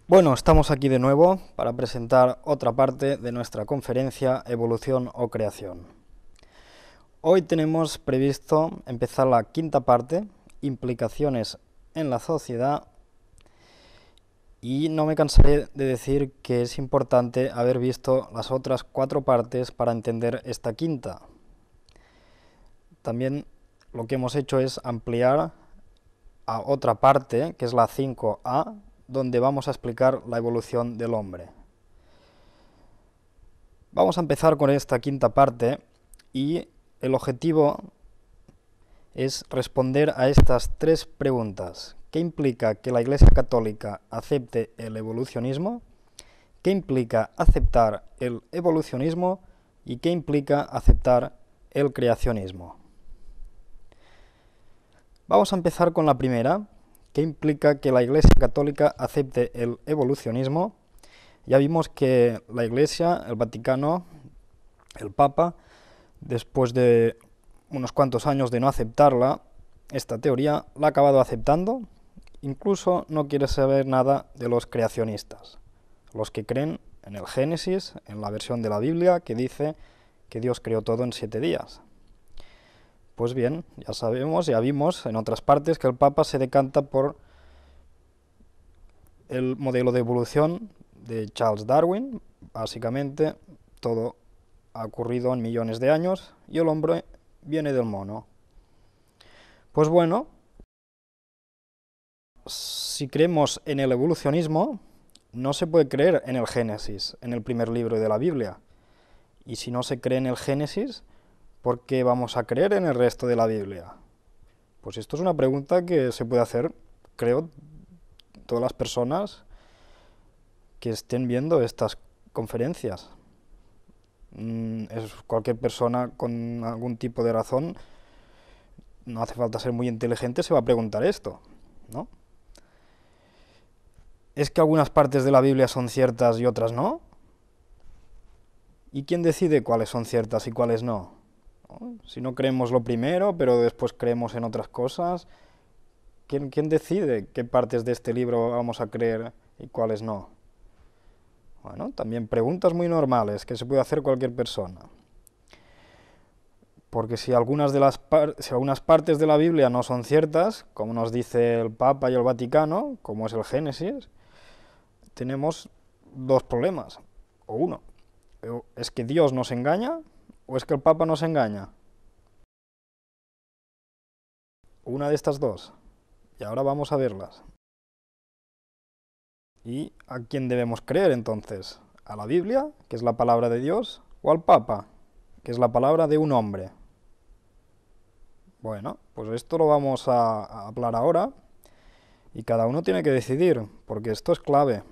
Bueno, estamos aquí de nuevo para presentar otra parte de nuestra conferencia Evolución o Creación. Hoy tenemos previsto empezar la quinta parte, Implicaciones en la sociedad, y no me cansaré de decir que es importante haber visto las otras 4 partes para entender esta quinta. También lo que hemos hecho es ampliar a otra parte, que es la 5A, donde vamos a explicar la evolución del hombre. Vamos a empezar con esta quinta parte y el objetivo es responder a estas 3 preguntas. ¿Qué implica que la Iglesia Católica acepte el evolucionismo? ¿Qué implica aceptar el evolucionismo? ¿Y qué implica aceptar el creacionismo? Vamos a empezar con la primera. ¿Qué implica que la Iglesia Católica acepte el evolucionismo? Ya vimos que la Iglesia, el Vaticano, el Papa, después de unos cuantos años de no aceptarla, esta teoría la ha acabado aceptando. Incluso no quiere saber nada de los creacionistas, los que creen en el Génesis, en la versión de la Biblia que dice que Dios creó todo en 7 días. Pues bien, ya sabemos, ya vimos en otras partes que el Papa se decanta por el modelo de evolución de Charles Darwin. Básicamente todo ha ocurrido en millones de años y el hombre viene del mono. Pues bueno, si creemos en el evolucionismo, no se puede creer en el Génesis, en el primer libro de la Biblia. Y si no se cree en el Génesis, ¿por qué vamos a creer en el resto de la Biblia? Pues esto es una pregunta que se puede hacer, creo, todas las personas que estén viendo estas conferencias. Cualquier persona con algún tipo de razón, no hace falta ser muy inteligente, se va a preguntar esto, ¿no? ¿Es que algunas partes de la Biblia son ciertas y otras no? ¿Y quién decide cuáles son ciertas y cuáles no? ¿No? Si no creemos lo primero, pero después creemos en otras cosas, ¿quién decide qué partes de este libro vamos a creer y cuáles no? Bueno, también preguntas muy normales que se puede hacer cualquier persona. Porque si algunas partes de la Biblia no son ciertas, como nos dice el Papa y el Vaticano, como es el Génesis, tenemos 2 problemas, o uno. ¿Es que Dios nos engaña o es que el Papa nos engaña? Una de estas 2. Y ahora vamos a verlas. ¿Y a quién debemos creer entonces? ¿A la Biblia, que es la palabra de Dios, o al Papa, que es la palabra de un hombre? Bueno, pues esto lo vamos a hablar ahora y cada uno tiene que decidir, porque esto es clave.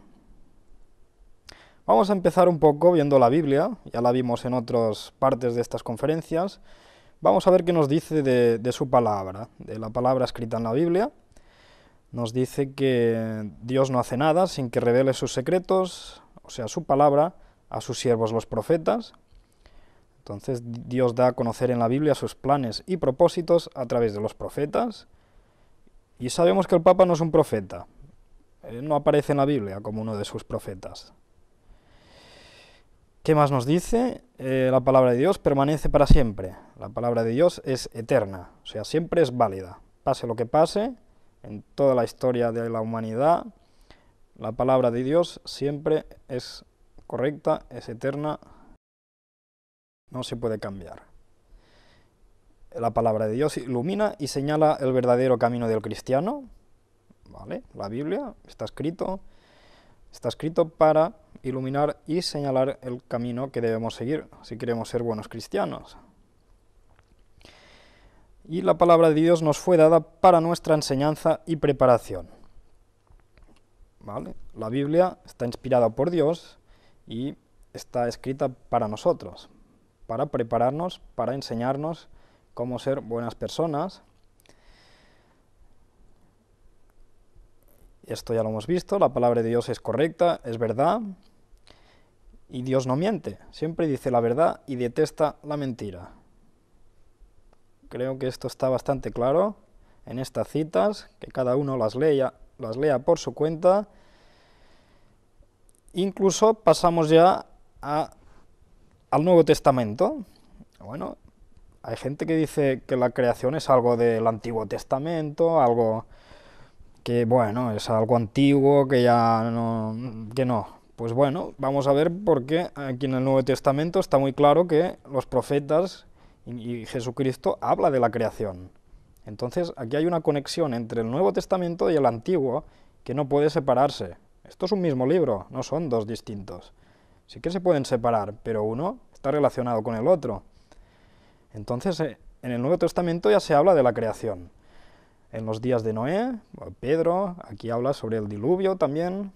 Vamos a empezar un poco viendo la Biblia, ya la vimos en otras partes de estas conferencias. Vamos a ver qué nos dice de su palabra, de la palabra escrita en la Biblia. Nos dice que Dios no hace nada sin que revele sus secretos, o sea, su palabra, a sus siervos los profetas. Entonces Dios da a conocer en la Biblia sus planes y propósitos a través de los profetas. Y sabemos que el Papa no es un profeta. No aparece en la Biblia como uno de sus profetas. ¿Qué más nos dice? La palabra de Dios permanece para siempre. La palabra de Dios es eterna, o sea, siempre es válida. Pase lo que pase, en toda la historia de la humanidad, la palabra de Dios siempre es correcta, es eterna, no se puede cambiar. La palabra de Dios ilumina y señala el verdadero camino del cristiano. ¿Vale? La Biblia está escrito para iluminar y señalar el camino que debemos seguir si queremos ser buenos cristianos. Y la palabra de Dios nos fue dada para nuestra enseñanza y preparación. ¿Vale? La Biblia está inspirada por Dios y está escrita para nosotros, para prepararnos, para enseñarnos cómo ser buenas personas. Esto ya lo hemos visto, la palabra de Dios es correcta, es verdad, y Dios no miente, siempre dice la verdad y detesta la mentira. Creo que esto está bastante claro en estas citas, que cada uno las lea por su cuenta Incluso pasamos ya al Nuevo Testamento. Bueno, hay gente que dice que la creación es algo del Antiguo Testamento, algo que, bueno, es algo antiguo, que ya no, que no. Pues bueno, vamos a ver por qué aquí en el Nuevo Testamento está muy claro que los profetas y Jesucristo habla de la creación. Entonces, aquí hay una conexión entre el Nuevo Testamento y el Antiguo que no puede separarse. Esto es un mismo libro, no son dos distintos. Sí que se pueden separar, pero uno está relacionado con el otro. Entonces, en el Nuevo Testamento ya se habla de la creación. En los días de Noé, Pedro, aquí habla sobre el diluvio también.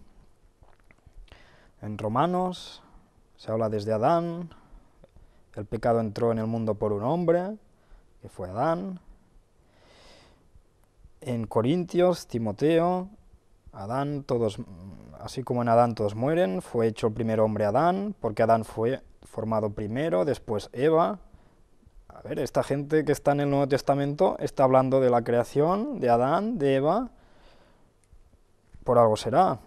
En Romanos se habla desde Adán. El pecado entró en el mundo por un hombre, que fue Adán. En Corintios, Timoteo, Adán, todos, así como en Adán todos mueren, fue hecho el primer hombre Adán, porque Adán fue formado primero, después Eva. A ver, esta gente que está en el Nuevo Testamento está hablando de la creación, de Adán, de Eva, por algo será.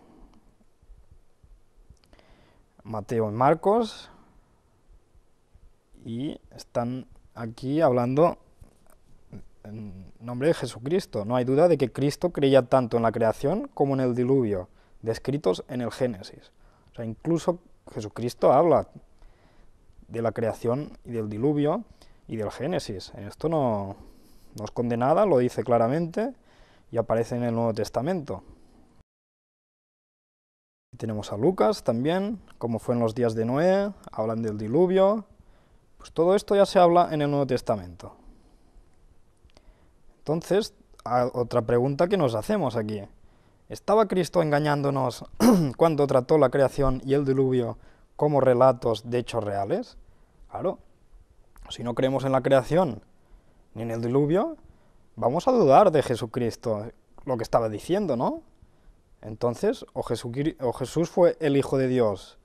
Mateo y Marcos, y están aquí hablando en nombre de Jesucristo. No hay duda de que Cristo creía tanto en la creación como en el diluvio, descritos en el Génesis. O sea, incluso Jesucristo habla de la creación y del diluvio y del Génesis. Esto no esconde nada, lo dice claramente y aparece en el Nuevo Testamento. Y tenemos a Lucas también, como fue en los días de Noé, hablan del diluvio. Pues todo esto ya se habla en el Nuevo Testamento. Entonces, otra pregunta que nos hacemos aquí. ¿Estaba Cristo engañándonos cuando trató la creación y el diluvio como relatos de hechos reales? Claro, si no creemos en la creación ni en el diluvio, vamos a dudar de Jesucristo, lo que estaba diciendo, ¿no? Entonces, o Jesús fue el Hijo de Dios,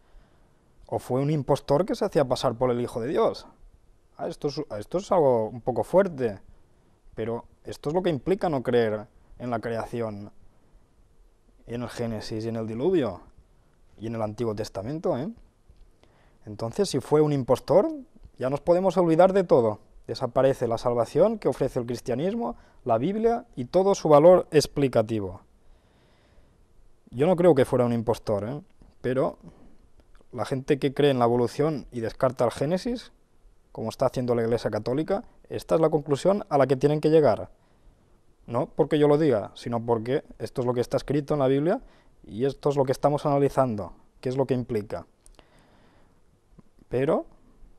o fue un impostor que se hacía pasar por el Hijo de Dios. Esto es algo un poco fuerte, pero esto es lo que implica no creer en la creación, en el Génesis y en el diluvio, y en el Antiguo Testamento, ¿eh? Entonces, si fue un impostor, ya nos podemos olvidar de todo. Desaparece la salvación que ofrece el cristianismo, la Biblia y todo su valor explicativo. Yo no creo que fuera un impostor, ¿eh? Pero la gente que cree en la evolución y descarta el Génesis, como está haciendo la Iglesia Católica, esta es la conclusión a la que tienen que llegar. No porque yo lo diga, sino porque esto es lo que está escrito en la Biblia y esto es lo que estamos analizando, qué es lo que implica. Pero,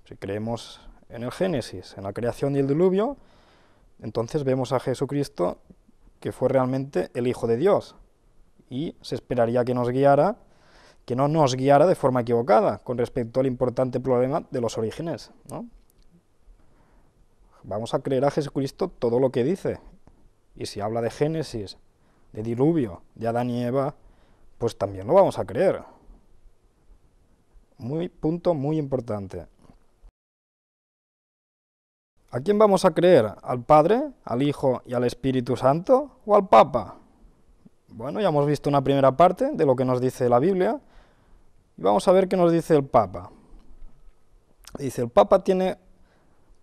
si creemos en el Génesis, en la creación y el diluvio, entonces vemos a Jesucristo que fue realmente el Hijo de Dios. Y se esperaría que nos guiara, que no nos guiara de forma equivocada con respecto al importante problema de los orígenes, ¿no? Vamos a creer a Jesucristo todo lo que dice. Y si habla de Génesis, de diluvio, de Adán y Eva, pues también lo vamos a creer. Punto muy importante. ¿A quién vamos a creer? ¿Al Padre, al Hijo y al Espíritu Santo o al Papa? Bueno, ya hemos visto una primera parte de lo que nos dice la Biblia y vamos a ver qué nos dice el Papa. Dice, el Papa tiene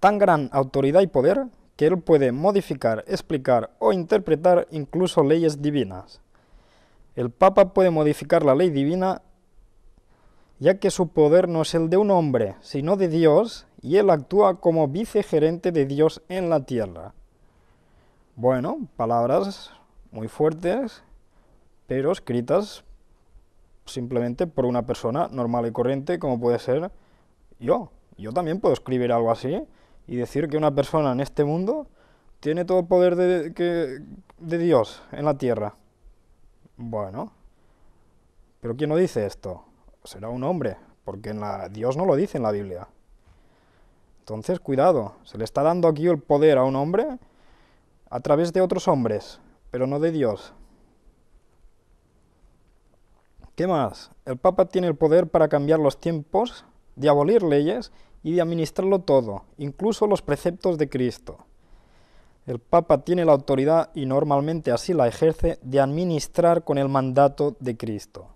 tan gran autoridad y poder que él puede modificar, explicar o interpretar incluso leyes divinas. El Papa puede modificar la ley divina ya que su poder no es el de un hombre, sino de Dios, y él actúa como vicegerente de Dios en la tierra. Bueno, palabras muy fuertes, pero escritas simplemente por una persona normal y corriente como puede ser yo. Yo también puedo escribir algo así y decir que una persona en este mundo tiene todo el poder de Dios en la tierra. Bueno, pero ¿quién no dice esto? Será un hombre, porque Dios no lo dice en la Biblia. Entonces, cuidado, se le está dando aquí el poder a un hombre a través de otros hombres, pero no de Dios. ¿Qué más? El Papa tiene el poder para cambiar los tiempos, de abolir leyes y de administrarlo todo, incluso los preceptos de Cristo. El Papa tiene la autoridad, y normalmente así la ejerce, de administrar con el mandato de Cristo.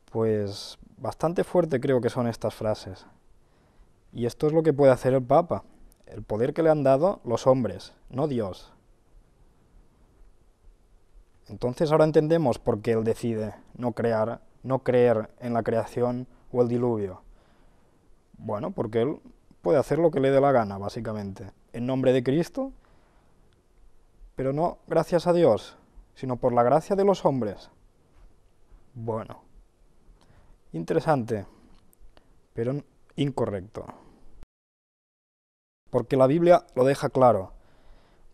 Pues bastante fuerte creo que son estas frases. Y esto es lo que puede hacer el Papa, el poder que le han dado los hombres, no Dios. Entonces ahora entendemos por qué él decide no creer en la creación o el diluvio. Bueno, porque él puede hacer lo que le dé la gana, básicamente, en nombre de Cristo, pero no gracias a Dios, sino por la gracia de los hombres. Bueno, interesante, pero incorrecto. Porque la Biblia lo deja claro,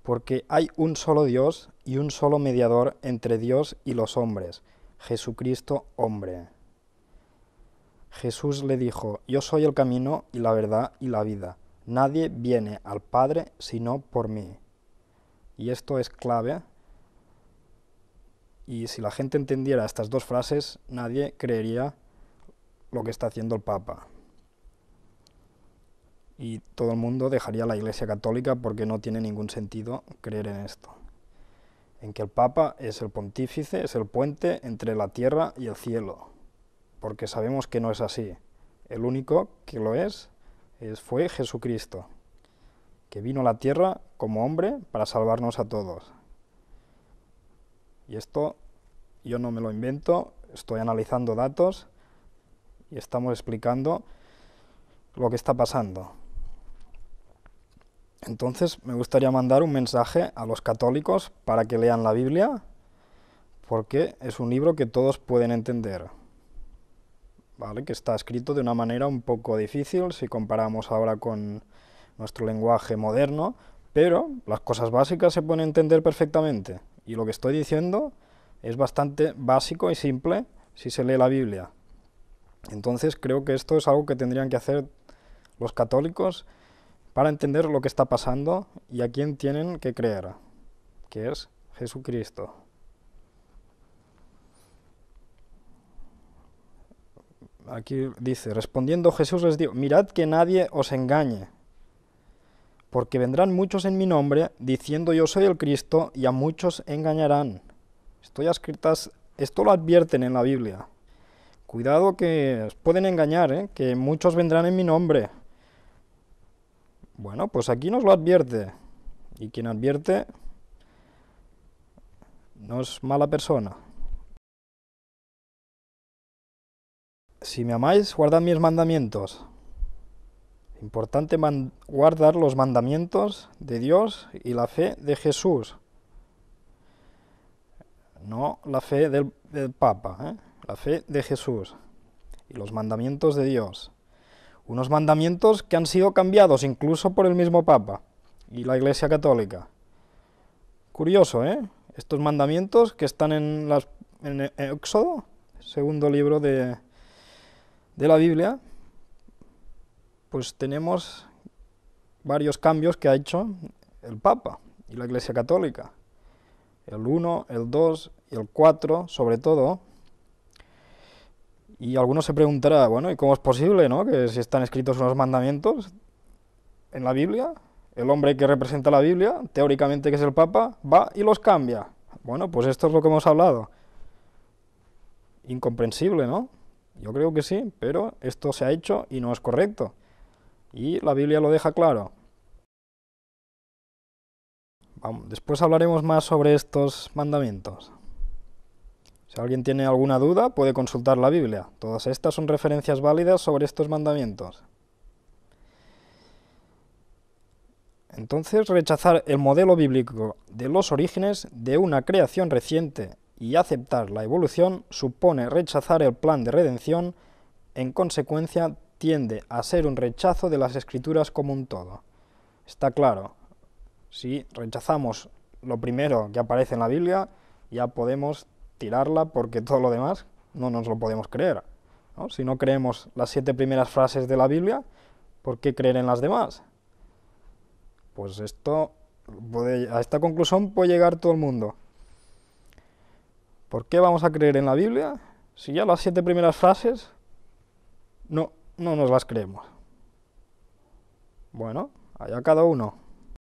porque hay un solo Dios y un solo mediador entre Dios y los hombres, Jesucristo hombre. Jesús le dijo, yo soy el camino y la verdad y la vida. Nadie viene al Padre sino por mí. Y esto es clave. Y si la gente entendiera estas dos frases, nadie creería lo que está haciendo el Papa. Y todo el mundo dejaría la Iglesia Católica porque no tiene ningún sentido creer en esto. En que el Papa es el pontífice, es el puente entre la tierra y el cielo. Porque sabemos que no es así. El único que lo fue Jesucristo, que vino a la tierra como hombre para salvarnos a todos. Y esto yo no me lo invento, estoy analizando datos y estamos explicando lo que está pasando. Entonces me gustaría mandar un mensaje a los católicos para que lean la Biblia, porque es un libro que todos pueden entender. ¿Vale? Que está escrito de una manera un poco difícil si comparamos ahora con nuestro lenguaje moderno, pero las cosas básicas se pueden entender perfectamente. Y lo que estoy diciendo es bastante básico y simple si se lee la Biblia. Entonces creo que esto es algo que tendrían que hacer los católicos para entender lo que está pasando y a quién tienen que creer, que es Jesucristo. Aquí dice, respondiendo Jesús les dijo, mirad que nadie os engañe, porque vendrán muchos en mi nombre, diciendo yo soy el Cristo, y a muchos engañarán. Esto lo advierten en la Biblia. Cuidado que os pueden engañar, que muchos vendrán en mi nombre. Bueno, pues aquí nos lo advierte, y quien advierte no es mala persona. Si me amáis, guardad mis mandamientos. Importante guardar los mandamientos de Dios y la fe de Jesús. No la fe del Papa, la fe de Jesús y los mandamientos de Dios. Unos mandamientos que han sido cambiados incluso por el mismo Papa y la Iglesia Católica. Curioso, estos mandamientos que están en Éxodo, segundo libro de la Biblia, pues tenemos varios cambios que ha hecho el Papa y la Iglesia Católica. El 1, el 2 y el 4, sobre todo. Y alguno se preguntará, bueno, ¿y cómo es posible, que si están escritos unos mandamientos en la Biblia, el hombre que representa la Biblia, teóricamente que es el Papa, va y los cambia? Bueno, pues esto es lo que hemos hablado. Incomprensible, ¿no? Yo creo que sí, pero esto se ha hecho y no es correcto. Y la Biblia lo deja claro. Después hablaremos más sobre estos mandamientos. Si alguien tiene alguna duda, puede consultar la Biblia. Todas estas son referencias válidas sobre estos mandamientos. Entonces, rechazar el modelo bíblico de los orígenes de una creación reciente y aceptar la evolución supone rechazar el plan de redención. En consecuencia, tiende a ser un rechazo de las Escrituras como un todo. Está claro. Si rechazamos lo primero que aparece en la Biblia, ya podemos tirarla porque todo lo demás no nos lo podemos creer, ¿no? Si no creemos las 7 primeras frases de la Biblia, ¿por qué creer en las demás? Pues a esta conclusión puede llegar todo el mundo. ¿Por qué vamos a creer en la Biblia si ya las 7 primeras frases no nos las creemos? Bueno, allá cada uno.